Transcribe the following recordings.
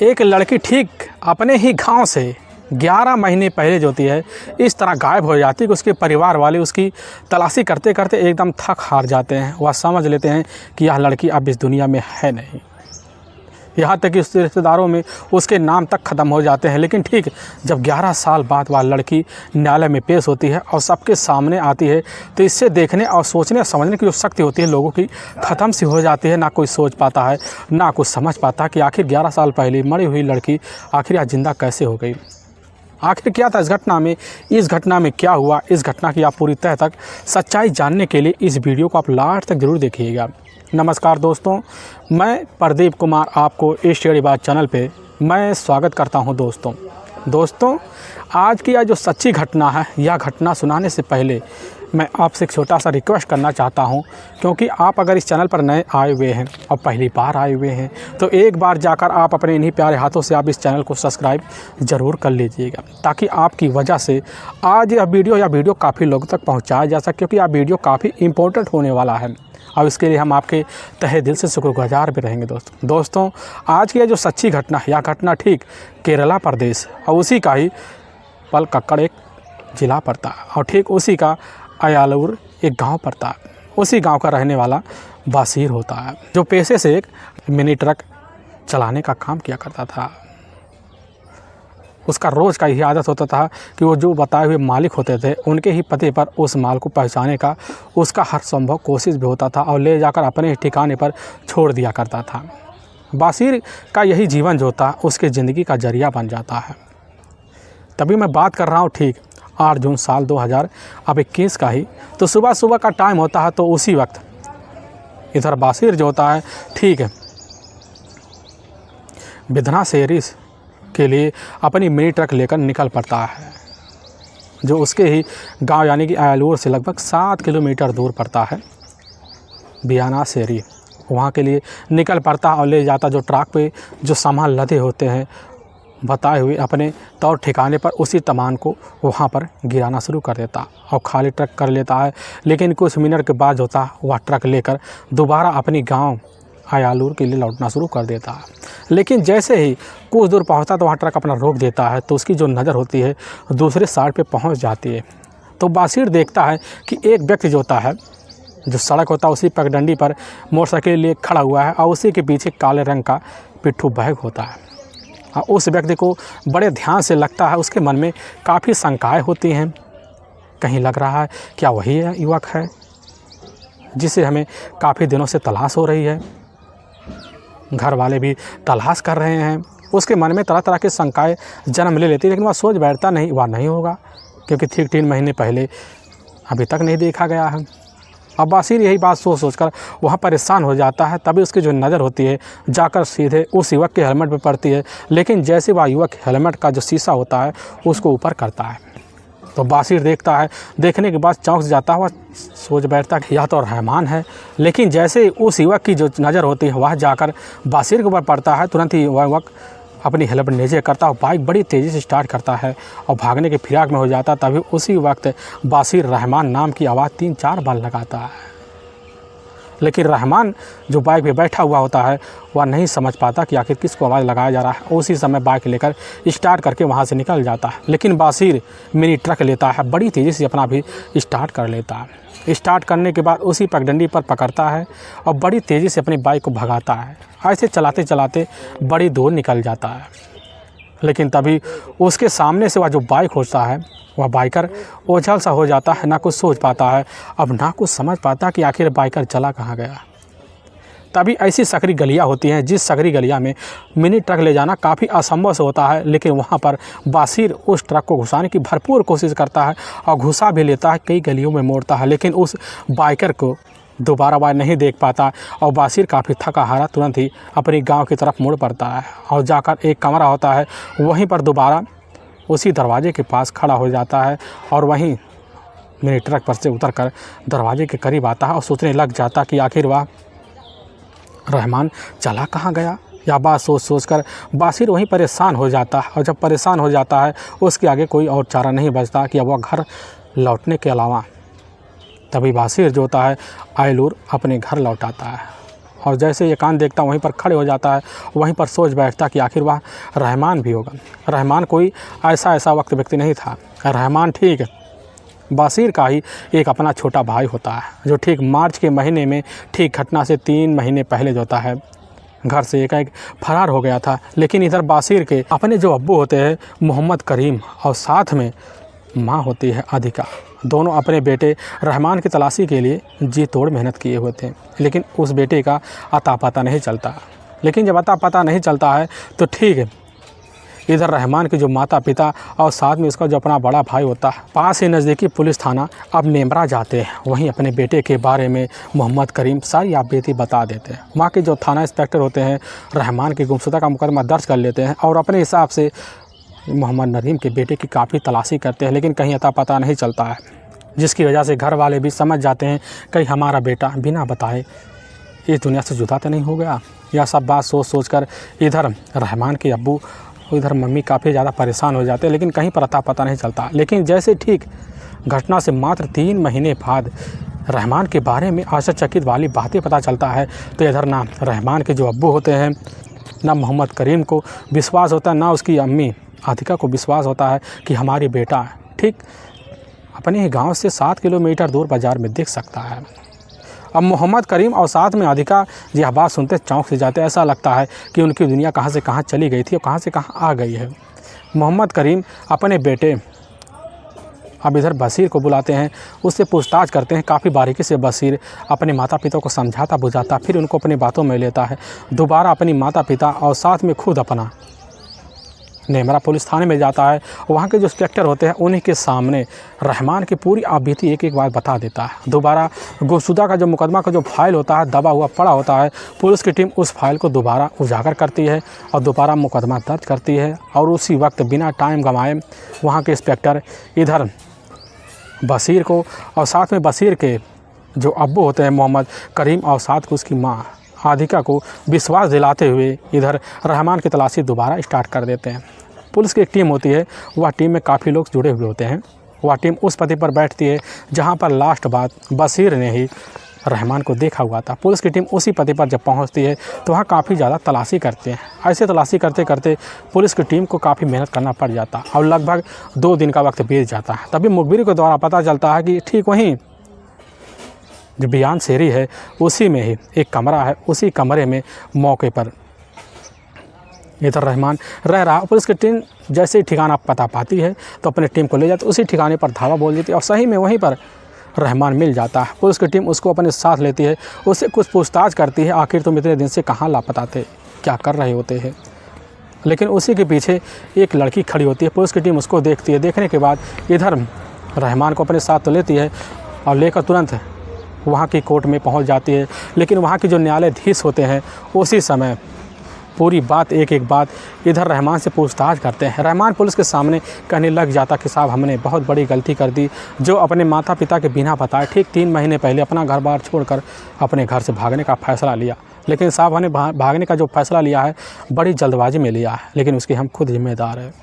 एक लड़की ठीक अपने ही गांव से 11 महीने पहले जो होती है इस तरह गायब हो जाती है कि उसके परिवार वाले उसकी तलाशी करते करते एकदम थक हार जाते हैं। वह समझ लेते हैं कि यह लड़की अब इस दुनिया में है नहीं। यहाँ तक कि उसके रिश्तेदारों में उसके नाम तक ख़त्म हो जाते हैं। लेकिन ठीक जब 11 साल बाद वह लड़की न्यायालय में पेश होती है और सबके सामने आती है तो इससे देखने और सोचने और समझने की जो शक्ति होती है लोगों की ख़त्म सी हो जाती है। ना कोई सोच पाता है, ना कुछ समझ पाता कि आखिर 11 साल पहले मरी हुई लड़की आखिर आज ज़िंदा कैसे हो गई। आखिर क्या था इस घटना में क्या हुआ, इस घटना की आप पूरी तह तक सच्चाई जानने के लिए इस वीडियो को आप लास्ट तक ज़रूर देखिएगा। नमस्कार दोस्तों, मैं प्रदीप कुमार आपको इस स्टडी बात चैनल पे मैं स्वागत करता हूं। दोस्तों आज की यह जो सच्ची घटना है, यह घटना सुनाने से पहले मैं आपसे एक छोटा सा रिक्वेस्ट करना चाहता हूं, क्योंकि आप अगर इस चैनल पर नए आए हुए हैं और पहली बार आए हुए हैं तो एक बार जाकर आप अपने इन्हीं प्यारे हाथों से आप इस चैनल को सब्सक्राइब ज़रूर कर लीजिएगा, ताकि आपकी वजह से आज यह वीडियो काफ़ी लोगों तक पहुँचाया जा सके, क्योंकि यह वीडियो काफ़ी इम्पोर्टेंट होने वाला है और इसके लिए हम आपके तहे दिल से शुक्रगुजार भी रहेंगे। दोस्तों आज की यह जो सच्ची घटना है, यह घटना ठीक केरला प्रदेश और उसी का ही पलक्कड़ एक ज़िला पड़ता है और ठीक उसी का अयालूर एक गांव पड़ता है। उसी गांव का रहने वाला बासीर होता है, जो पेशे से एक मिनी ट्रक चलाने का काम किया करता था। उसका रोज़ का यही आदत होता था कि वो जो बताए हुए मालिक होते थे उनके ही पते पर उस माल को पहुंचाने का उसका हर संभव कोशिश भी होता था और ले जाकर अपने ठिकाने पर छोड़ दिया करता था। बासीर का यही जीवन जो था उसके ज़िंदगी का जरिया बन जाता है। तभी मैं बात कर रहा हूँ ठीक 8 जून साल 2021 का ही। तो सुबह का टाइम होता है, तो उसी वक्त इधर बासीर जो होता है ठीक बिधना शेरी के लिए अपनी मिनी ट्रक लेकर निकल पड़ता है, जो उसके ही गांव यानी कि अयालूर से लगभग 7 किलोमीटर दूर पड़ता है। बियाना शेरी वहाँ के लिए निकल पड़ता और ले जाता जो ट्रक पे जो सामान लदे होते हैं बताए हुए अपने तौर ठिकाने पर उसी सामान को वहाँ पर गिराना शुरू कर देता और खाली ट्रक कर लेता है। लेकिन कुछ मिनट के बाद होता वह ट्रक लेकर दोबारा अपनी गांव अयालूर के लिए लौटना शुरू कर देता है। लेकिन जैसे ही कुछ दूर पहुंचता तो वहाँ ट्रक अपना रोक देता है, तो उसकी जो नज़र होती है दूसरे साइड पे पहुंच जाती है। तो बासीर देखता है कि एक व्यक्ति जो होता है, जो सड़क होता है उसी पगडंडी पर मोटरसाइकिल लिए खड़ा हुआ है और उसी के पीछे काले रंग का पिट्ठू बैग होता है। और उस व्यक्ति को बड़े ध्यान से लगता है, उसके मन में काफ़ी शंकाएँ होती हैं। कहीं लग रहा है क्या वही युवक है जिसे हमें काफ़ी दिनों से तलाश हो रही है। घर वाले भी तलाश कर रहे हैं। उसके मन में तरह तरह के शंकाएँ जन्म ले लेती है, लेकिन वह सोच बैठता नहीं, वह नहीं होगा, क्योंकि ठीक 3 महीने पहले अभी तक नहीं देखा गया है। अब बासीर यही बात सोचकर वहाँ परेशान हो जाता है। तभी उसकी जो नज़र होती है जाकर सीधे उस युवक के हेलमेट पर पड़ती है। लेकिन जैसे वह युवक हेलमेट का जो शीशा होता है उसको ऊपर करता है, तो बासीर देखता है। देखने के बाद चौंक जाता है, वह सोच बैठता है कि यह तो रहमान है। लेकिन जैसे उस युवक की जो नज़र होती है वह जाकर बासीर के ऊपर पड़ता है, तुरंत ही वह युवक अपनी हेलमेट नीचे करता है, बाइक बड़ी तेज़ी से स्टार्ट करता है और भागने के फिराक में हो जाता है। तभी उसी वक्त बासीर रहमान नाम की आवाज़ 3-4 बार लगाता है। लेकिन रहमान जो बाइक पे बैठा हुआ होता है वह नहीं समझ पाता कि आखिर किसको आवाज़ लगाया जा रहा है। उसी समय बाइक लेकर स्टार्ट करके वहाँ से निकल जाता है। लेकिन बासीर मिनी ट्रक लेता है, बड़ी तेज़ी से अपना भी स्टार्ट कर लेता है। स्टार्ट करने के बाद उसी पगडंडी पर पकड़ता है और बड़ी तेज़ी से अपनी बाइक को भगाता है। ऐसे चलाते चलाते बड़ी दूर निकल जाता है। लेकिन तभी उसके सामने से वह जो बाइक होता है वह बाइकर ओझल सा हो जाता है, ना कुछ सोच पाता है, अब ना कुछ समझ पाता कि आखिर बाइकर चला कहाँ गया। तभी ऐसी सकरी गलियाँ होती हैं जिस सकरी गलिया में मिनी ट्रक ले जाना काफ़ी असंभव से होता है। लेकिन वहाँ पर बासीर उस ट्रक को घुसाने की भरपूर कोशिश करता है और घुसा भी लेता है, कई गलियों में मोड़ता है, लेकिन उस बाइकर को दोबारा वह नहीं देख पाता और बासीर काफ़ी थका हारा तुरंत ही अपनी गांव की तरफ मुड़ पड़ता है और जाकर एक कमरा होता है वहीं पर दोबारा उसी दरवाजे के पास खड़ा हो जाता है और वहीं मिनी ट्रक पर से उतरकर दरवाजे के करीब आता है और सोचने लग जाता कि आखिर वह रहमान चला कहाँ गया। या बात सोच कर बासीर वहीं परेशान हो जाता है और जब परेशान हो जाता है उसके आगे कोई और चारा नहीं बचता कि अब वह घर लौटने के अलावा। तभी बासीर जो होता है अयालूर अपने घर लौट आता है और जैसे ये कान देखता वहीं पर खड़े हो जाता है, वहीं पर सोच बैठता कि आखिर वह रहमान भी होगा। रहमान कोई ऐसा वक्त व्यक्ति नहीं था। रहमान ठीक बशीर का ही एक अपना छोटा भाई होता है, जो ठीक मार्च के महीने में ठीक घटना से 3 महीने पहले जो होता है घर से एक फरार हो गया था। लेकिन इधर बशीर के अपने जो अब्बू होते हैं मोहम्मद करीम और साथ में माँ होती है अधिका, दोनों अपने बेटे रहमान की तलाशी के लिए जी तोड़ मेहनत किए हुए थे। लेकिन उस बेटे का अता पता नहीं चलता। लेकिन जब अता पता नहीं चलता है तो ठीक है, इधर रहमान के जो माता पिता और साथ में उसका जो अपना बड़ा भाई होता है पास ही नज़दीकी पुलिस थाना अब मेमरा जाते हैं। वहीं अपने बेटे के बारे में मोहम्मद करीम सारी आपबीती बता देते हैं। वहाँ के जो थाना इंस्पेक्टर होते हैं रहमान की गुमशुदा का मुकदमा दर्ज कर लेते हैं और अपने हिसाब से मोहम्मद नरीम के बेटे की काफ़ी तलाशी करते हैं। लेकिन कहीं अता पता नहीं चलता है, जिसकी वजह से घर वाले भी समझ जाते हैं कहीं हमारा बेटा बिना बताए इस दुनिया से जुदा तो नहीं हो गया। यह सब बात सोच कर इधर रहमान के अब्बू उधर मम्मी काफ़ी ज़्यादा परेशान हो जाते हैं। लेकिन कहीं पर अता पता नहीं चलता। लेकिन जैसे ठीक घटना से मात्र 3 महीने बाद रहमान के बारे में आश्चर्यचकित वाली बातें पता चलता है तो इधर ना रहमान के जो अब्बू होते हैं ना मोहम्मद करीम को विश्वास होता है, ना उसकी अम्मी आतिका को विश्वास होता है कि हमारी बेटा ठीक अपने ही गांव से 7 किलोमीटर दूर बाज़ार में दिख सकता है। अब मोहम्मद करीम और साथ में अधिका यह बात सुनते चौंक से जाते। ऐसा लगता है कि उनकी दुनिया कहाँ से कहाँ चली गई थी और कहाँ से कहाँ आ गई है। मोहम्मद करीम अपने बेटे अब इधर बशीर को बुलाते हैं, उससे पूछताछ करते हैं काफ़ी बारीकी से। बशीर अपने माता पिता को समझाता बुझाता फिर उनको अपनी बातों में लेता है। दोबारा अपनी माता पिता और साथ में खुद अपना नेमरा पुलिस थाने में जाता है। वहाँ के जो इंस्पेक्टर होते हैं उन्हीं के सामने रहमान की पूरी आपबीती एक बार बता देता है। दोबारा गुमशुदा का जो मुकदमा का जो फाइल होता है दबा हुआ पड़ा होता है, पुलिस की टीम उस फाइल को दोबारा उजागर करती है और दोबारा मुकदमा दर्ज करती है। और उसी वक्त बिना टाइम गंवाए वहाँ के इंस्पेक्टर इधर बशीर को और साथ में बशीर के जो अब्बू होते हैं मोहम्मद करीम और साथ में उसकी माँ आदिका को विश्वास दिलाते हुए इधर रहमान की तलाशी दोबारा स्टार्ट कर देते हैं। पुलिस की एक टीम होती है, वह टीम में काफ़ी लोग जुड़े हुए होते हैं। वह टीम उस पते पर बैठती है जहां पर लास्ट बात बशीर ने ही रहमान को देखा हुआ था। पुलिस की टीम उसी पते पर जब पहुंचती है तो वहाँ काफ़ी ज़्यादा तलाशी करते हैं। ऐसे तलाशी करते करते पुलिस की टीम को काफ़ी मेहनत करना पड़ जाता है और लगभग 2 दिन का वक्त बीत जाता है। तभी मुखबिर के द्वारा पता चलता है कि ठीक वहीं जो बयान शेरी है उसी में ही एक कमरा है, उसी कमरे में मौके पर इधर रहमान रह रहा। पुलिस की टीम जैसे ही ठिकाना पता पाती है तो अपने टीम को ले जाती, उसी ठिकाने पर धावा बोल देती है और सही में वहीं पर रहमान मिल जाता है। पुलिस की टीम उसको अपने साथ लेती है, उससे कुछ पूछताछ करती है, आखिर तुम इतने दिन से कहाँ लापता थे, क्या कर रहे होते हैं। लेकिन उसी के पीछे एक लड़की खड़ी होती है। पुलिस की टीम उसको देखती है। देखने के बाद इधर रहमान को अपने साथ तो लेती है और लेकर तुरंत वहाँ की कोर्ट में पहुँच जाती है। लेकिन वहाँ के जो न्यायाधीश होते हैं उसी समय पूरी बात एक एक बात इधर रहमान से पूछताछ करते हैं। रहमान पुलिस के सामने कहने लग जाता कि साहब हमने बहुत बड़ी गलती कर दी, जो अपने माता पिता के बिना बताए ठीक 3 महीने पहले अपना घर बार छोड़कर अपने घर से भागने का फ़ैसला लिया। लेकिन साहब हमने भागने का जो फ़ैसला लिया है बड़ी जल्दबाजी में लिया है, लेकिन उसके हम खुद जिम्मेदार हैं।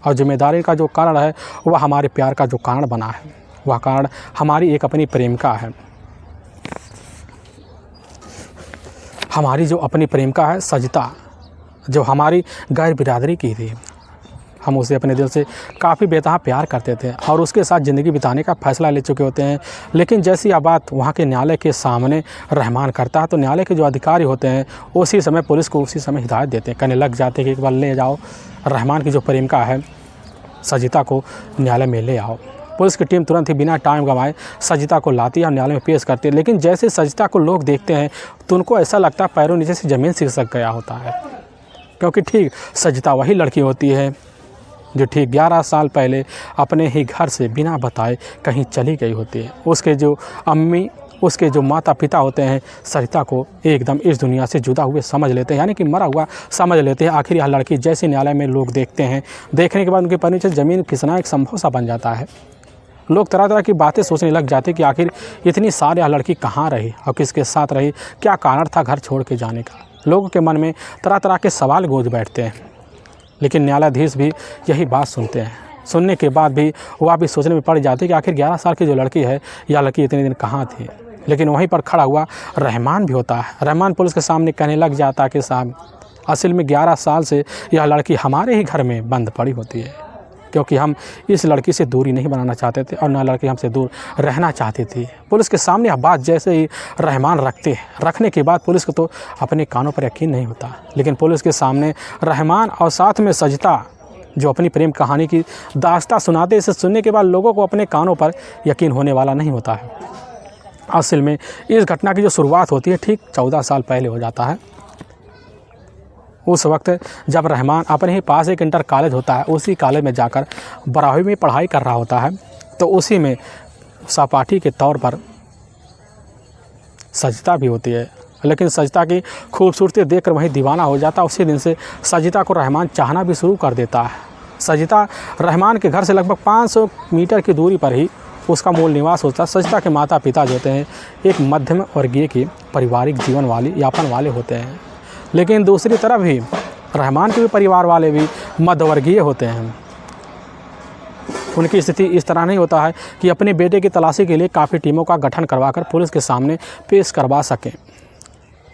और जिम्मेदारी का जो कारण है वह हमारे प्यार का जो कारण बना है, वह कारण हमारी एक अपनी प्रेमिका है। हमारी जो अपनी प्रेमिका है सजिता, जो हमारी गैर बिरादरी की थी। हम उसे अपने दिल से काफ़ी बेतहा प्यार करते थे और उसके साथ ज़िंदगी बिताने का फ़ैसला ले चुके होते हैं। लेकिन जैसी यह बात वहाँ के न्यायालय के सामने रहमान करता है तो न्यायालय के जो अधिकारी होते हैं उसी समय पुलिस को उसी समय हिदायत देते हैं, कहने लग जाते हैं कि एक बार ले जाओ रहमान की जो प्रेमिका है सजिता को न्यायालय में ले आओ। पुलिस की टीम तुरंत ही बिना टाइम गंवाए सजिता को लाती है और न्यायालय में पेश करती है। लेकिन जैसे सजिता को लोग देखते हैं तो उनको ऐसा लगता है पैरों नीचे से ज़मीन खिसक गया होता है, क्योंकि ठीक सजिता वही लड़की होती है जो ठीक 11 साल पहले अपने ही घर से बिना बताए कहीं चली गई होती है। उसके जो अम्मी, उसके जो माता पिता होते हैं सरिता को एकदम इस दुनिया से जुदा हुए समझ लेते हैं, यानी कि मरा हुआ समझ लेते हैं। आखिर यह लड़की जैसे न्यायालय में लोग देखते हैं, देखने के बाद उनके पैर नीचे ज़मीन खिसना एक संभव सा बन जाता है। लोग तरह तरह की बातें सोचने लग जाते कि आखिर इतनी साल यह लड़की कहाँ रही और किसके साथ रही, क्या कारण था घर छोड़ के जाने का। लोगों के मन में तरह तरह के सवाल गूंज बैठते हैं। लेकिन न्यायाधीश भी यही बात सुनते हैं। सुनने के बाद भी वह भी सोचने में पड़ जाते कि आखिर 11 साल की जो लड़की है यह लड़की इतने दिन कहाँ थी। लेकिन वहीं पर खड़ा हुआ रहमान भी होता है। रहमान पुलिस के सामने कहने लग जाता है कि साहब असल में 11 साल से यह लड़की हमारे ही घर में बंद पड़ी होती है, क्योंकि हम इस लड़की से दूरी नहीं बनाना चाहते थे और ना लड़की हमसे दूर रहना चाहती थी। पुलिस के सामने यह बात जैसे ही रहमान रखने के बाद पुलिस को तो अपने कानों पर यकीन नहीं होता, लेकिन पुलिस के सामने रहमान और साथ में सजिता जो अपनी प्रेम कहानी की दास्तां सुनाते, इसे सुनने के बाद लोगों को अपने कानों पर यकीन होने वाला नहीं होता है। असल में इस घटना की जो शुरुआत होती है ठीक 14 साल पहले हो जाता है। उस वक्त जब रहमान अपने ही पास एक इंटर कॉलेज होता है, उसी कॉलेज में जाकर 12वीं में पढ़ाई कर रहा होता है, तो उसी में सहपाठी के तौर पर सजिता भी होती है। लेकिन सजिता की खूबसूरती देखकर वहीं दीवाना हो जाता है। उसी दिन से सजिता को रहमान चाहना भी शुरू कर देता है। सजिता रहमान के घर से लगभग 500 मीटर की दूरी पर ही उसका मूल निवास होता है। सजिता के माता पिता जो होते हैं एक मध्यम वर्गीय की पारिवारिक जीवन यापन वाले होते हैं, लेकिन दूसरी तरफ ही रहमान के भी परिवार वाले भी मध्यवर्गीय होते हैं। उनकी स्थिति इस तरह नहीं होता है कि अपने बेटे की तलाशी के लिए काफ़ी टीमों का गठन करवाकर पुलिस के सामने पेश करवा सकें,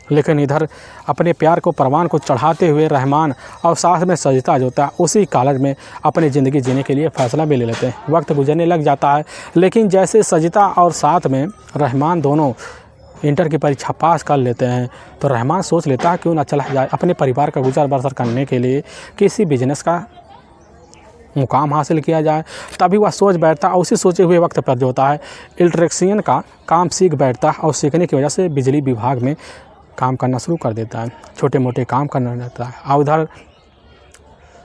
लेकिन इधर अपने प्यार को परवान को चढ़ाते हुए रहमान और साथ में सजिता जो होता है उसी कॉलेज में अपनी ज़िंदगी जीने के लिए फ़ैसला भी ले लेते हैं। वक्त गुजरने लग जाता है, लेकिन जैसे सजिता और साथ में रहमान दोनों इंटर की परीक्षा पास कर लेते हैं, तो रहमान सोच लेता है क्यों ना चला जाए अपने परिवार का गुजर बसर करने के लिए किसी बिजनेस का मुकाम हासिल किया जाए। तभी वह सोच बैठता है और उसी सोचे हुए वक्त पर जो होता है इलेक्ट्रिशियन का काम सीख बैठता है और सीखने की वजह से बिजली विभाग में काम करना शुरू कर देता है, छोटे मोटे काम करना रहता है। और उधर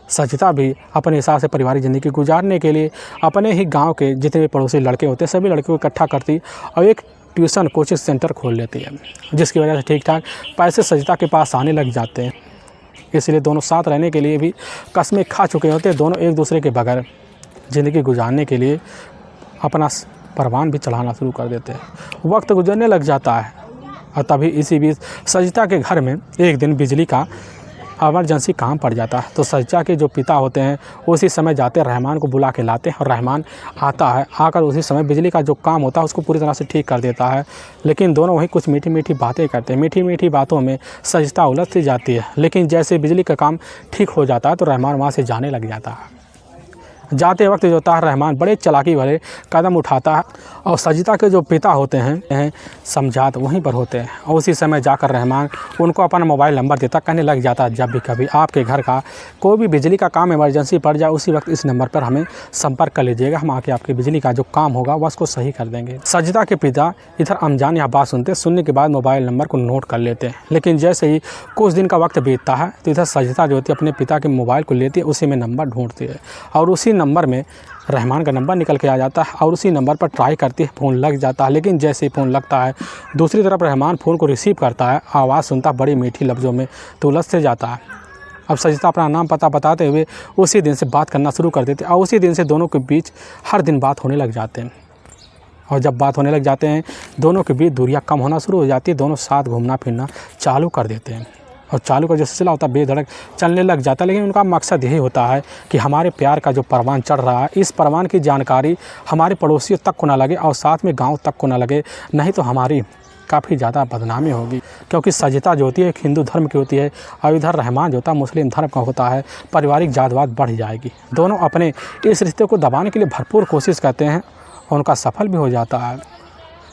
सजिता भी अपने हिसाब से पारिवारिक ज़िंदगी गुजारने के लिए अपने ही गांव के जितने भी पड़ोसी लड़के होते हैं सभी लड़कियों को इकट्ठा करती और एक ट्यूशन कोचिंग सेंटर खोल लेती है, जिसकी वजह से ठीक ठाक पैसे सजिता के पास आने लग जाते हैं। इसलिए दोनों साथ रहने के लिए भी कस्में खा चुके होते हैं। दोनों एक दूसरे के बगैर ज़िंदगी गुजारने के लिए अपना परवान भी चढ़ाना शुरू कर देते हैं। वक्त गुजरने लग जाता है और तभी इसी बीच सजिता के घर में एक दिन बिजली का इमरजेंसी काम पड़ जाता है। तो सजिता के जो पिता होते हैं उसी समय जाते रहमान को बुला के लाते हैं और रहमान आता है। आकर उसी समय बिजली का जो काम होता है उसको पूरी तरह से ठीक कर देता है। लेकिन दोनों वहीं कुछ मीठी मीठी बातें करते हैं। मीठी मीठी बातों में सजिता उलझ सी जाती है, लेकिन जैसे बिजली का काम ठीक हो जाता है तो रहमान वहाँ से जाने लग जाता है। जाते वक्त जो होता है रहमान बड़े चालाकी वाले कदम उठाता है और सजिता के जो पिता होते हैं समझात वहीं पर होते हैं। और उसी समय जाकर रहमान उनको अपना मोबाइल नंबर देता, कहने लग जाता है जब भी कभी आपके घर का कोई भी बिजली का काम इमरजेंसी पड़ जाए उसी वक्त इस नंबर पर हमें संपर्क कर लीजिएगा, हम आके आपके बिजली का जो काम होगा वह उसको सही कर देंगे। सजिता के पिता इधर अनजान यह बात सुनने के बाद मोबाइल नंबर को नोट कर लेते हैं। लेकिन जैसे ही कुछ दिन का वक्त बीतता है तो इधर सजिता जो होती है अपने पिता के मोबाइल को लेती है, उसी में नंबर ढूंढती है और उसी नंबर में रहमान का नंबर निकल के आ जाता है और उसी नंबर पर ट्राई करती है, फ़ोन लग जाता है। लेकिन जैसे ही फ़ोन लगता है दूसरी तरफ रहमान फ़ोन को रिसीव करता है, आवाज़ सुनता बड़ी मीठी लफ्ज़ों में तो उलझ से जाता है। अब सजिता अपना नाम पता बताते हुए उसी दिन से बात करना शुरू कर देते हैं और उसी दिन से दोनों के बीच हर दिन बात होने लग जाते हैं। और जब बात होने लग जाते हैं दोनों के बीच दूरियाँ कम होना शुरू हो जाती है। दोनों साथ घूमना फिरना चालू कर देते हैं और चालू का जो सिलसिला होता है बेधड़क चलने लग जाता है। लेकिन उनका मकसद यही होता है कि हमारे प्यार का जो परवान चढ़ रहा है इस परवान की जानकारी हमारे पड़ोसियों तक को ना लगे और साथ में गांव तक को ना लगे, नहीं तो हमारी काफ़ी ज़्यादा बदनामी होगी। क्योंकि सजिता जो होती है एक हिंदू धर्म की होती है और इधर रहमान जो होता है मुस्लिम धर्म का होता है, पारिवारिक जातवाद बढ़ जाएगी। दोनों अपने इस रिश्ते को दबाने के लिए भरपूर कोशिश करते हैं और उनका सफल भी हो जाता है।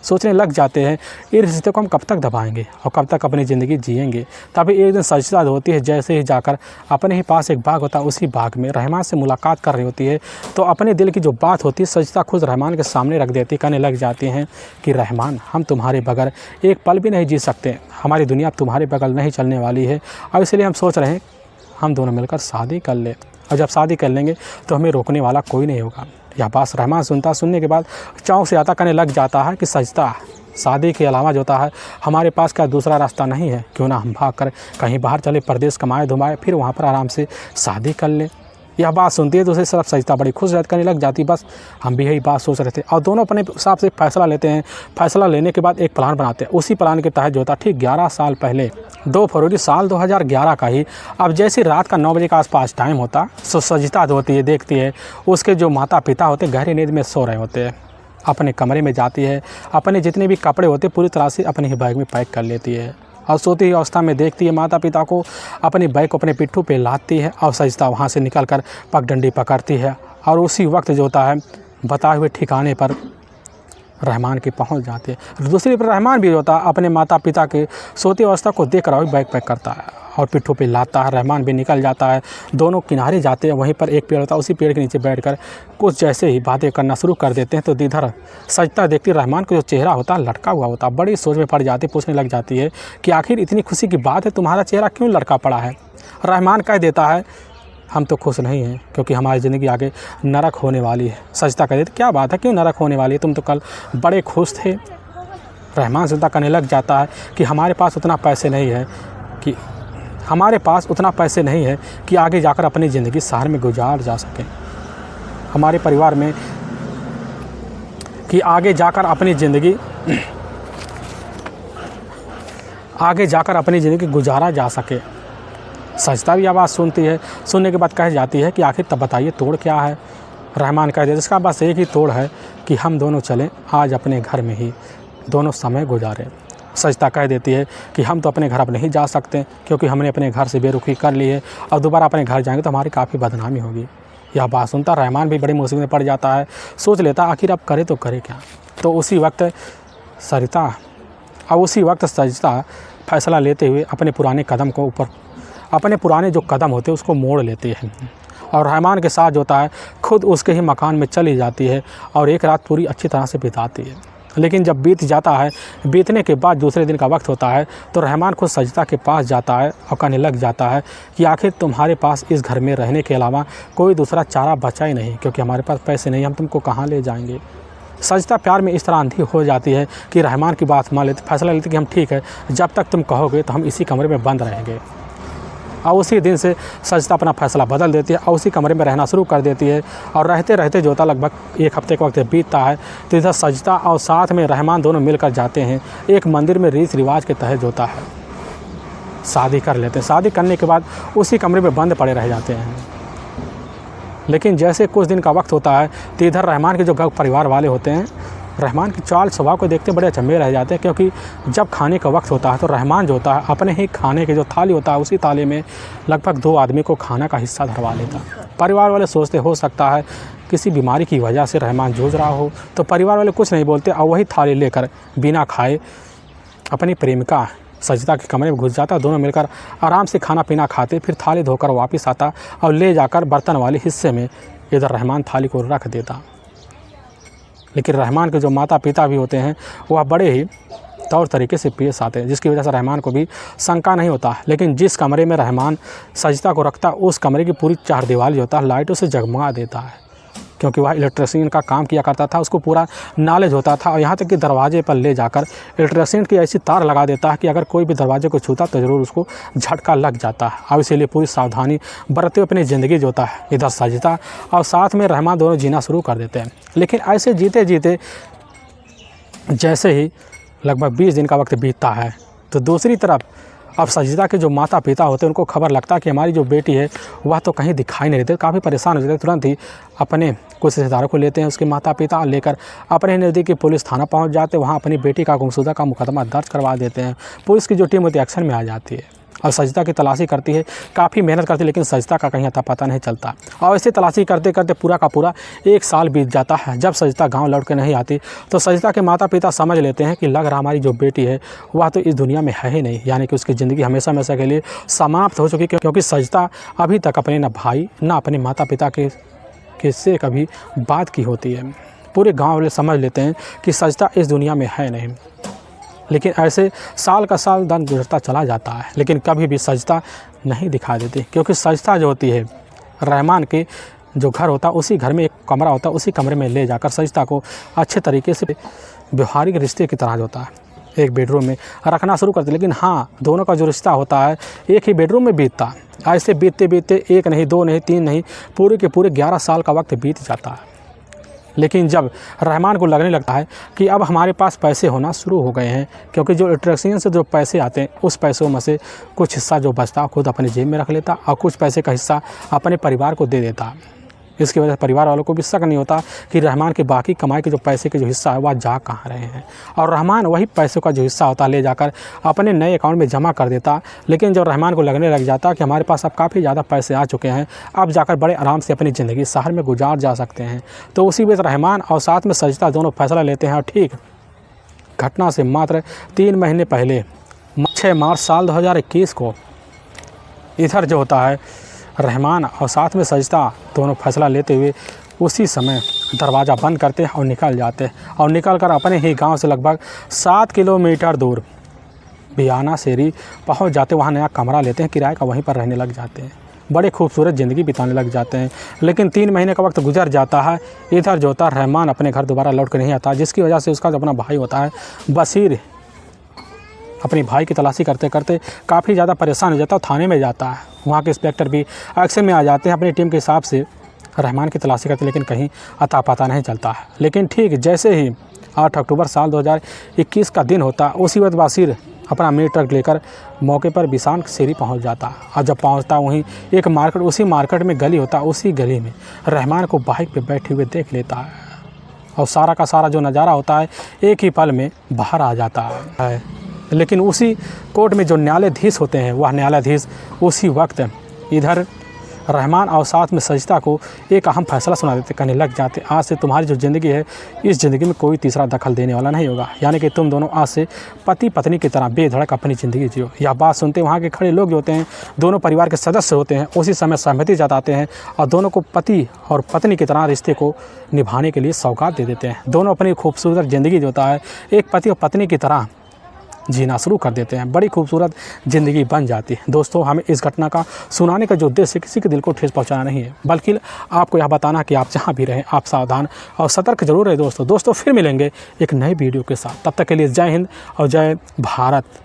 सोचने लग जाते हैं इस रिश्ते को हम कब तक दबाएंगे और कब तक अपनी ज़िंदगी जिएंगे। तभी एक दिन सजिता होती है जैसे ही जाकर अपने ही पास एक बाग होता है उसी बाग में रहमान से मुलाकात कर रही होती है, तो अपने दिल की जो बात होती है सजिता खुद रहमान के सामने रख देती, कहने लग जाती हैं कि रहमान हम तुम्हारे बगैर एक पल भी नहीं जी सकते, हमारी दुनिया तुम्हारे बगैर नहीं चलने वाली है और इसलिए हम सोच रहे हैं हम दोनों मिलकर शादी कर ले और जब शादी कर लेंगे तो हमें रोकने वाला कोई नहीं होगा। यह बात रहमान सुनने के बाद चौंक से आता कहने लग जाता है कि सजिता शादी के अलावा जो होता है हमारे पास क्या दूसरा रास्ता नहीं है, क्यों ना हम भाग कर कहीं बाहर चले, परदेश कमाए धुमाए, फिर वहाँ पर आराम से शादी कर ले। यह बात सुनती है दूसरी तरफ सजिता बड़ी खुश रहकर कहने लग जाती बस हम भी यही बात सोच रहे थे। और दोनों अपने हिसाब से फैसला लेते हैं। फैसला लेने के बाद एक प्लान बनाते हैं। उसी प्लान के तहत जो होता है ठीक 11 साल पहले 2 फरवरी साल 2011 का ही अब जैसे रात का 9 बजे के आसपास टाइम होता, सो सजिता जो होती है देखती है उसके जो माता पिता होते गहरी नींद में सो रहे होते हैं अपने कमरे में जाती है, अपने जितने भी कपड़े होते पूरी तरह से अपने ही बैग में पैक कर लेती है और सोती हुई अवस्था में देखती है माता पिता को, अपने बैग को अपने पिट्ठू पे लादती है और सजदा वहाँ से निकल कर पगडंडी पकड़ती है और उसी वक्त जो होता है बताए हुए ठिकाने पर रहमान की पहुंच जाती है। दूसरी पर रहमान भी होता है अपने माता पिता के सोती अवस्था को देख कर बैग पैक करता है और पिट्ठू पे लाता है। रहमान भी निकल जाता है, दोनों किनारे जाते हैं, वहीं पर एक पेड़ होता है, उसी पेड़ के नीचे बैठकर कुछ जैसे ही बातें करना शुरू कर देते हैं तो इधर सजदा देखती रहमान का जो चेहरा होता है लटका हुआ होता है। बड़ी सोच में पड़ जाती, पूछने लग जाती है कि आखिर इतनी खुशी की बात है, तुम्हारा चेहरा क्यों लटका पड़ा है। रहमान कह देता है हम तो खुश नहीं हैं क्योंकि हमारी ज़िंदगी आगे नरक होने वाली है। सजदा कह देते क्या बात है, क्यों नरक होने वाली है, तुम तो कल बड़े खुश थे। रहमान सजदा करने लग जाता है कि हमारे पास उतना पैसे नहीं है कि आगे जाकर अपनी ज़िंदगी शहर में गुजार जा सके। हमारे परिवार में कि आगे जाकर अपनी ज़िंदगी गुजारा जा सके। सजदा भी आवाज़ सुनती है, सुनने के बाद कह जाती है कि आखिर तब बताइए तोड़ क्या है। रहमान कह देते इसका बस एक ही तोड़ है कि हम दोनों चलें आज अपने घर में ही दोनों समय गुजारें। सजदा कह देती है कि हम तो अपने घर अब नहीं जा सकते क्योंकि हमने अपने घर से बेरुखी कर ली है और दोबारा अपने घर जाएंगे तो हमारी काफ़ी बदनामी होगी। यह बात सुनता रहमान भी बड़ी मुसीबत में पड़ जाता है, सोच लेता आखिर अब करे तो करे क्या। तो उसी वक्त सजदा फैसला लेते हुए अपने पुराने जो कदम होते हैं उसको मोड़ लेते हैं और रहमान के साथ होता है खुद उसके ही मकान में चली जाती है और एक रात पूरी अच्छी तरह से बिताती है। लेकिन जब बीत जाता है, बीतने के बाद दूसरे दिन का वक्त होता है तो रहमान खुद सजदा के पास जाता है और कहने लग जाता है कि आखिर तुम्हारे पास इस घर में रहने के अलावा कोई दूसरा चारा बचा ही नहीं क्योंकि हमारे पास पैसे नहीं, हम तुमको कहाँ ले जाएंगे। सजदा प्यार में इस तरह अंधी हो जाती है कि रहमान की बात मान लेती, फैसला लेती कि हम ठीक है, जब तक तुम कहोगे तो हम इसी कमरे में बंद रहेंगे। और उसी दिन से सजदा अपना फ़ैसला बदल देती है और उसी कमरे में रहना शुरू कर देती है। और रहते रहते जो होता लगभग एक हफ्ते का वक्त बीतता है तो इधर सजदा और साथ में रहमान दोनों मिलकर जाते हैं एक मंदिर में रीति रिवाज के तहत होता है शादी कर लेते हैं। शादी करने के बाद उसी कमरे में बंद पड़े रह जाते हैं। लेकिन जैसे कुछ दिन का वक्त होता है तो इधर रहमान के जो घर परिवार वाले होते हैं रहमान की चाल स्वभाव को देखते बड़े अचंभे रह जाते हैं क्योंकि जब खाने का वक्त होता है तो रहमान जो होता है अपने ही खाने के जो थाली होता है उसी थाली में लगभग 2 आदमी को खाना का हिस्सा धरवा लेता है। परिवार वाले सोचते हो सकता है किसी बीमारी की वजह से रहमान जूझ रहा हो, तो परिवार वाले कुछ नहीं बोलते और वही थाली लेकर बिना खाए अपनी प्रेमिका सजदा के कमरे में घुस जाता। दोनों मिलकर आराम से खाना पीना खाते, फिर थाली धोकर वापस आता और ले जाकर बर्तन वाले हिस्से में इधर रहमान थाली को रख देता। लेकिन रहमान के जो माता पिता भी होते हैं वह बड़े ही तौर तरीके से पेश आते हैं जिसकी वजह से रहमान को भी शंका नहीं होता। लेकिन जिस कमरे में रहमान सजदा को रखता उस कमरे की पूरी चारदीवारी जो होता है लाइटों से जगमगा देता है क्योंकि वह इलेक्ट्रिशियन का काम किया करता था, उसको पूरा नॉलेज होता था। और यहाँ तक कि दरवाजे पर ले जाकर इलेक्ट्रिशियन की ऐसी तार लगा देता है कि अगर कोई भी दरवाजे को छूता तो ज़रूर उसको झटका लग जाता है। और इसीलिए पूरी सावधानी बरतते हुए अपनी ज़िंदगी जो होता है इधर सजदा और साथ में रहमान दोनों जीना शुरू कर देते हैं। लेकिन ऐसे जीते जीते जैसे ही लगभग 20 दिन का वक्त बीतता है तो दूसरी तरफ अब सजदा के जो माता पिता होते हैं उनको खबर लगता है कि हमारी जो बेटी है वह तो कहीं दिखाई नहीं देती। काफ़ी परेशान हो जाते, तुरंत ही अपने कुछ रिश्तेदारों को लेते हैं उसके माता पिता लेकर अपने नज़दीकी पुलिस थाना पहुंच जाते हैं। वहां अपनी बेटी का गुमशुदा का मुकदमा दर्ज करवा देते हैं। पुलिस की जो टीम होती है एक्शन में आ जाती है और सजदा की तलाशी करती है, काफ़ी मेहनत करती है लेकिन सजदा का कहीं अता पता नहीं चलता। और ऐसे तलाशी करते करते पूरा का पूरा 1 साल बीत जाता है। जब सजदा गांव लौट के नहीं आती तो सजदा के माता पिता समझ लेते हैं कि लग रहा हमारी जो बेटी है वह तो इस दुनिया में है ही नहीं, यानी कि उसकी ज़िंदगी हमेशा हमेशा के लिए समाप्त हो चुकी है क्योंकि सजदा अभी तक अपने न भाई न अपने माता पिता के से कभी बात की होती है। पूरे गाँव वाले समझ लेते हैं कि सजदा इस दुनिया में है नहीं। लेकिन ऐसे साल का साल दिन गुजरता चला जाता है लेकिन कभी भी सजदा नहीं दिखा देती क्योंकि सजदा जो होती है रहमान के जो घर होता है उसी घर में एक कमरा होता है, उसी कमरे में ले जाकर सजदा को अच्छे तरीके से व्यवहारिक रिश्ते की तरह होता है एक बेडरूम में रखना शुरू करते। लेकिन हाँ, दोनों का जो रिश्ता होता है एक ही बेडरूम में बीतता। ऐसे बीतते बीतते 1 नहीं 2 नहीं 3 नहीं पूरे के पूरे 11 साल का वक्त बीत जाता है। लेकिन जब रहमान को लगने लगता है कि अब हमारे पास पैसे होना शुरू हो गए हैं क्योंकि जो इलेक्ट्रिशियन से जो पैसे आते हैं उस पैसों में से कुछ हिस्सा जो बचता खुद अपने जेब में रख लेता और कुछ पैसे का हिस्सा अपने परिवार को दे देता। इसकी वजह से परिवार वालों को भी शक नहीं होता कि रहमान की बाकी कमाई के जो पैसे के जो हिस्सा है वह जा कहाँ रहे हैं, और रहमान वही पैसों का जो हिस्सा होता है ले जाकर अपने नए अकाउंट में जमा कर देता। लेकिन जब रहमान को लगने लग जाता कि हमारे पास अब काफ़ी ज़्यादा पैसे आ चुके हैं, अब जाकर बड़े आराम से अपनी ज़िंदगी शहर में गुजार जा सकते हैं, तो उसी वजह रहमान और साथ में सजदा दोनों फैसला लेते हैं। और ठीक घटना से मात्र 3 महीने पहले 6 मार्च साल 2021 को इधर जो होता है रहमान और साथ में सजदा दोनों फैसला लेते हुए उसी समय दरवाज़ा बंद करते हैं और निकल जाते हैं, और निकल कर अपने ही गांव से लगभग 7 किलोमीटर दूर बियाना शेरी पहुंच जाते। वहां नया कमरा लेते हैं किराए का, वहीं पर रहने लग जाते हैं, बड़े खूबसूरत ज़िंदगी बिताने लग जाते हैं। लेकिन 3 महीने का वक्त गुजर जाता है। इधर जो होता है रहमान अपने घर दोबारा लौट कर नहीं आता, जिसकी वजह से उसका जो अपना भाई होता है बशीर अपनी भाई की तलाशी करते करते काफ़ी ज़्यादा परेशान हो जाता है, थाने में जाता है। वहाँ के इंस्पेक्टर भी एक्शन में आ जाते हैं अपनी टीम के हिसाब से रहमान की तलाशी करते, लेकिन कहीं अता पता नहीं चलता है। लेकिन ठीक जैसे ही 8 अक्टूबर साल 2021 का दिन होता, उसी वक्त बशीर अपना मिनी ट्रक लेकर मौके पर बिसान शेरी पहुंच जाता। और जब पहुंचता वहीं एक मार्केट, उसी मार्केट में गली होता, उसी गली में रहमान को बाइक पे बैठे हुए देख लेता है, और सारा का सारा जो नज़ारा होता है एक ही पल में बाहर आ जाता है। लेकिन उसी कोर्ट में जो न्यायाधीश होते हैं, वह न्यायाधीश उसी वक्त इधर रहमान और साथ में सजदा को एक अहम फैसला सुना देते, कहने लग जाते आज से तुम्हारी जो ज़िंदगी है इस ज़िंदगी में कोई तीसरा दखल देने वाला नहीं होगा, यानी कि तुम दोनों आज से पति पत्नी की तरह बेधड़क अपनी ज़िंदगी जियो। यह बात सुनते वहाँ के खड़े लोग जो होते हैं, दोनों परिवार के सदस्य होते हैं, उसी समय सहमति जताते हैं और दोनों को पति और पत्नी की तरह रिश्ते को निभाने के लिए सौगात दे देते हैं। दोनों अपनी खूबसूरत ज़िंदगी जो होता है एक पति और पत्नी की तरह जीना शुरू कर देते हैं, बड़ी खूबसूरत ज़िंदगी बन जाती है। दोस्तों, हमें इस घटना का सुनाने का जो उद्देश्य किसी के दिल को ठेस पहुंचाना नहीं है, बल्कि आपको यह बताना कि आप जहां भी रहें आप सावधान और सतर्क जरूर रहे। दोस्तों फिर मिलेंगे एक नई वीडियो के साथ, तब तक के लिए जय हिंद और जय भारत।